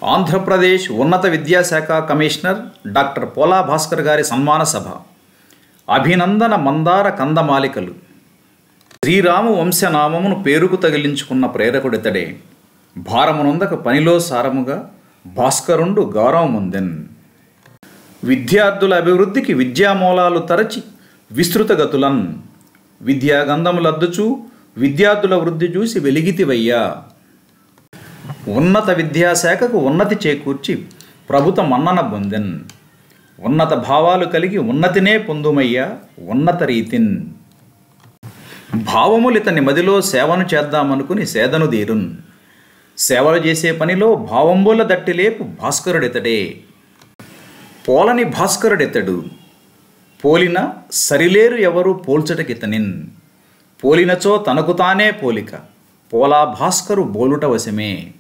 ఆంధ్రప్రదేశ్ ఉన్నత విద్యాశాఖ commissioner doctor Pola Bhaskar గారి సన్మాన సభ. అభినందన మందార కందమాలికలు. శ్రీరాము వంశనామమును పేరుకు తగిలించుకున్న ప్రేరకుడితడే. భారమునొందక పనిలో సారముగా భాస్కరుండు గౌరవముందెన్. విద్యార్థుల అభివృద్ధికి విద్యామూలాలు తరచి విస్తృతగతులన్. విద్యాగంధములద్దుచూ విద్యార్థుల వృద్ధి చూసి వెలిగితివయ్యా. ఉన్నత విద్యాశాఖకు ఉన్నతి చేకూర్చి ప్రభుత్వ మన్నన పొందెన్. ఉన్నత భావాలు కలిగి ఉన్నతినే పొందుమయ్యా ఉన్నత రీతిన్. భావములితని మదిలో సేవను చేద్దామనుకుని సేదను తీరున్. సేవలు చేసే పనిలో భావంబుల దట్టిలేపు భాస్కరుడితడే. పోలని భాస్కరుడితడు. పోలిన సరిలేరు ఎవరు పోల్చటకితనిన్. పోలినచో తనకు తానే పోలిక. పోలా భాస్కరు బోలుట వశమే.